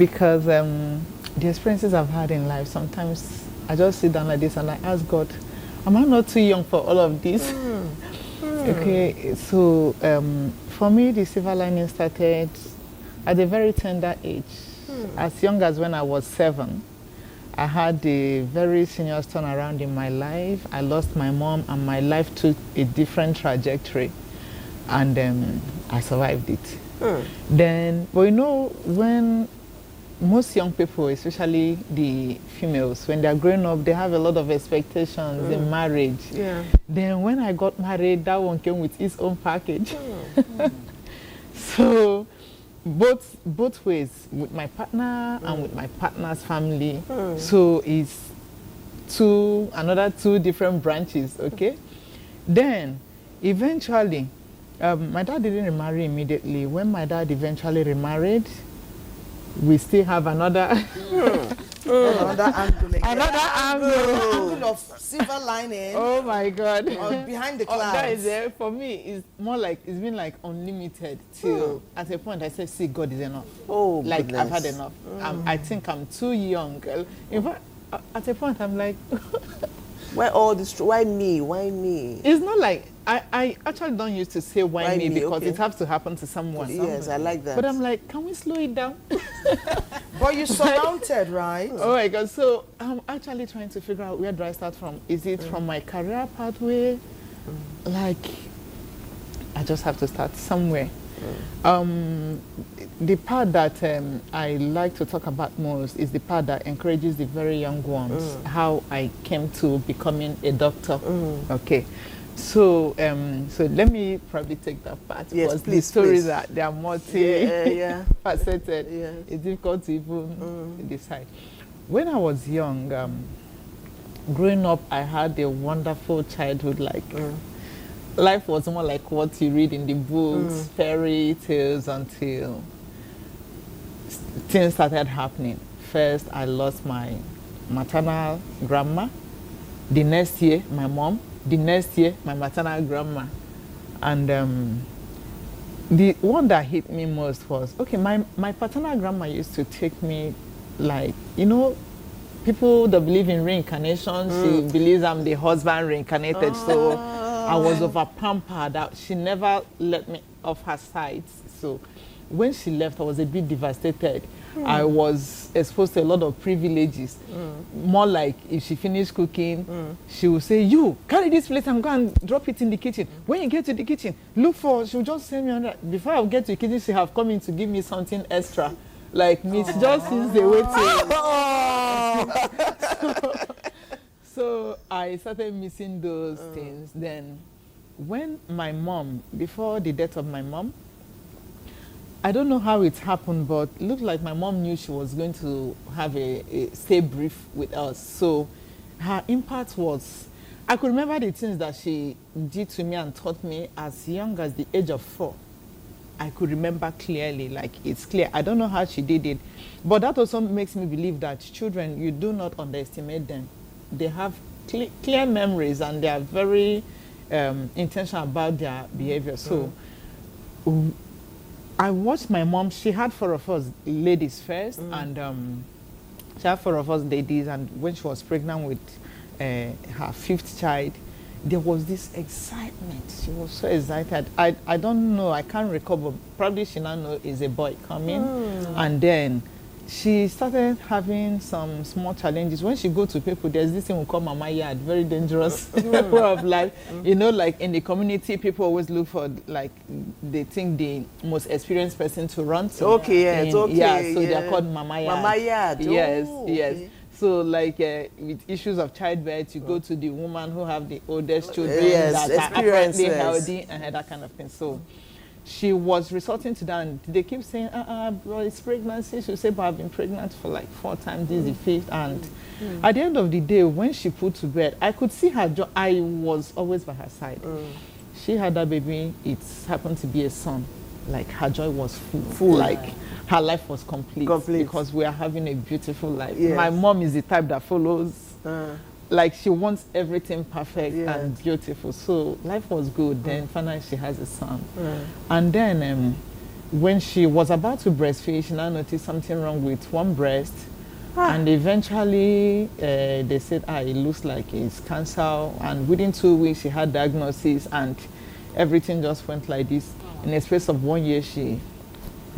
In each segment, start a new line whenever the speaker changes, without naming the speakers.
because the experiences I've had in life, sometimes I just sit down like this and I ask God, am I not too young for all of this? Okay, so for me, the silver lining started at a very tender age. As young as when I was 7, I had a very serious turnaround in my life. I lost my mom and my life took a different trajectory, and I survived it. Then, but you know, when most young people, especially the females, when they're growing up, they have a lot of expectations in marriage.
Yeah.
Then when I got married, that one came with its own package. So both ways, with my partner and with my partner's family. So it's another two different branches, okay? Then eventually, my dad didn't remarry immediately. When my dad eventually remarried, we still have another
Another angle again.
another
Angle of silver lining.
Oh my God!
Behind the clouds.
That is there for me. It's more like it's been like unlimited till at a point I said, "See, God is enough."
Oh,
like
goodness.
I've had enough. I think I'm too young. In fact, at a point I'm like,
why all this? Why me? Why me?
it's not like I actually don't used to say why me because
okay.
it has to happen to someone.
Yes, I like that.
But I'm like, can we slow it down?
But you surmounted, right?
Oh my God. So I'm actually trying to figure out, where do I start from? Is it from my career pathway? Like, I just have to start somewhere. The part that I like to talk about most is the part that encourages the very young ones, how I came to becoming a doctor. Okay. So so let me probably take that part.
Yes,
because
please,
the stories
please.
that they are multi faceted.
Yes.
It's difficult to even decide. When I was young, growing up, I had a wonderful childhood. Like life was more like what you read in the books, fairy tales, until things started happening. First, I lost my maternal grandma. The next year, my mom. The next year, my maternal grandma. And the one that hit me most was, okay, my paternal grandma used to take me, like, you know, people that believe in reincarnation, she believes I'm the husband reincarnated. So I was over pampered. That she never let me off her side. So when she left, I was a bit devastated. I was exposed to a lot of privileges. More like if she finished cooking, she would say, you carry this plate and go and drop it in the kitchen. When you get to the kitchen, look for, she would just send me on that. Before I get to the kitchen, she have come in to give me something extra. Like meat, just since they waiting. So I started missing those things. Then when my mom, before the death of my mom, I don't know how it happened, but it looked like my mom knew she was going to have a stay brief with us. So her impact was, I could remember the things that she did to me and taught me as young as the age of 4. I could remember clearly, like it's clear. I don't know how she did it, but that also makes me believe that children, you do not underestimate them. They have clear memories and they are very intentional about their behavior. So I watched my mom. She had 4 of us ladies first, and she had 4 of us ladies. And when she was pregnant with her 5th child, there was this excitement. She was so excited. I don't know. I can't recall, but probably she now knows is a boy coming. And then she started having some small challenges. When she go to people, there's this thing we call mama yard, very dangerous way of life. You know, like in the community, people always look for, like, they think the most experienced person to run to.
Okay, yes, okay.
Yeah, so they're called mama yard.
Mama yard.
Yes,
Oh,
yes.
okay.
So, like, with issues of childbirth, you go to the woman who have the oldest children
Yes,
that are apparently
experiences.
healthy and that kind of thing. So she was resorting to that, and they keep saying, bro, it's pregnancy. She would say, but I've been pregnant for like 4 times, this is the 5th. And at the end of the day, when she put to bed, I could see her joy. I was always by her side. She had that baby, it happened to be a son. Like, her joy was full, like her life was complete. Because we are having a beautiful life.
Yes.
My mom is the type that follows, like, she wants everything perfect and beautiful. So life was good. Then finally she has a son. And then when she was about to breastfeed, she now noticed something wrong with one breast. And eventually, they said, it looks like it's cancer. And within 2 weeks, she had diagnosis, and everything just went like this. In the space of 1 year, she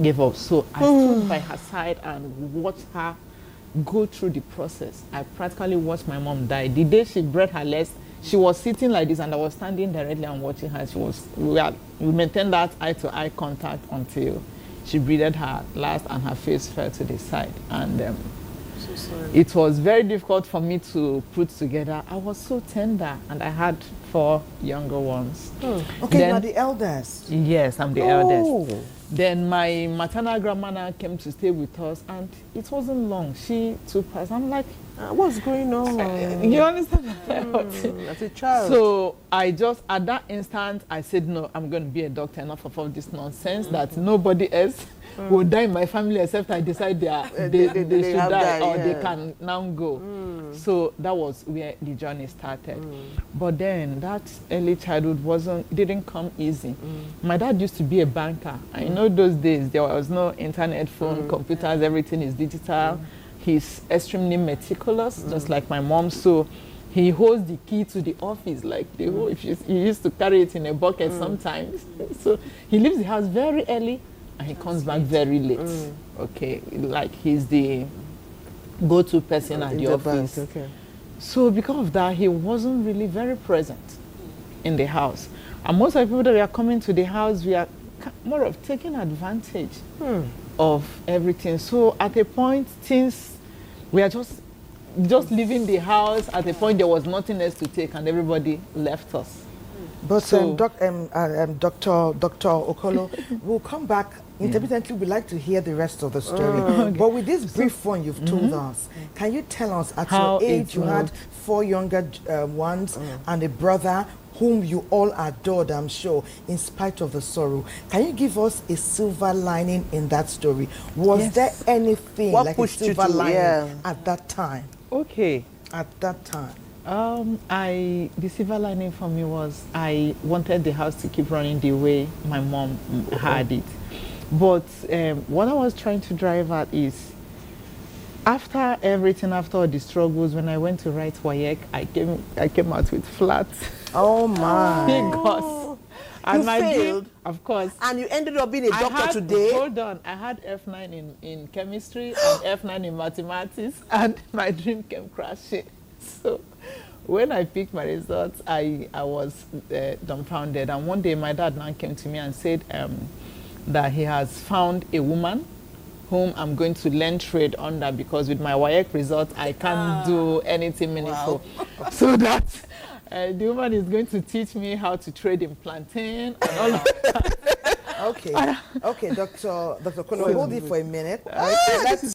gave up. So I stood by her side and watched her go through the process. I practically watched my mom die. The day she bred her legs, she was sitting like this, and I was standing directly and watching her. We maintained that eye-to-eye contact until she breathed her last, and her face fell to the side. And
So sorry.
it was very difficult for me to put together. I was so tender, and I had 4 younger ones.
Okay, you are the eldest.
Yes, I'm the eldest. Then my maternal grandmother came to stay with us, and it wasn't long. She took us. I'm like,
What's going on?
you understand?
As a child.
So I just, at that instant, I said, no, I'm going to be a doctor, enough of all this nonsense that nobody else will die in my family except I decide they should die, or they can now go. So that was where the journey started. But then that early childhood didn't come easy. My dad used to be a banker. I know those days there was no internet, phone, computers, everything is digital. He's extremely meticulous, just like my mom. So he holds the key to the office, like he used to carry it in a bucket sometimes. So he leaves the house very early and he comes back very late. Okay, like he's the go-to person at the office.
Bank, okay.
So because of that, he wasn't really very present in the house. And most of the people that were coming to the house, we are more of taking advantage of everything. So at a point, we are just leaving the house. At a point, there was nothing else to take, and everybody left us.
But
So-
Dr. Okolo, we'll come back. Intermittently, we'd like to hear the rest of the story. But with this brief one you've told us, can you tell us at
How
your age
it
you had 4 younger ones and a brother whom you all adored, I'm sure, in spite of the sorrow. Can you give us a silver lining in that story? Was
Yes.
there anything
What
like a
pushed you
silver
to-
lining
yeah.
at that time?
Okay.
At that time.
The silver lining for me was I wanted the house to keep running the way my mom had it. But what I was trying to drive at is, after everything, after all the struggles, when I went to write WAEC, I came out with flat
Oh my.
figures. And
You
my dream,
failed?
of course.
And you ended up being a doctor today?
Hold on, I had F9 in chemistry and F9 in mathematics, and my dream came crashing. So when I picked my results, I was dumbfounded. And one day my dad now came to me and said that he has found a woman whom I'm going to learn trade under, because with my WAEC results, I can't do anything meaningful. Wow. So that the woman is going to teach me how to trade in plantain and all of that.
Okay, Dr. Okolo, hold it for a minute. Let's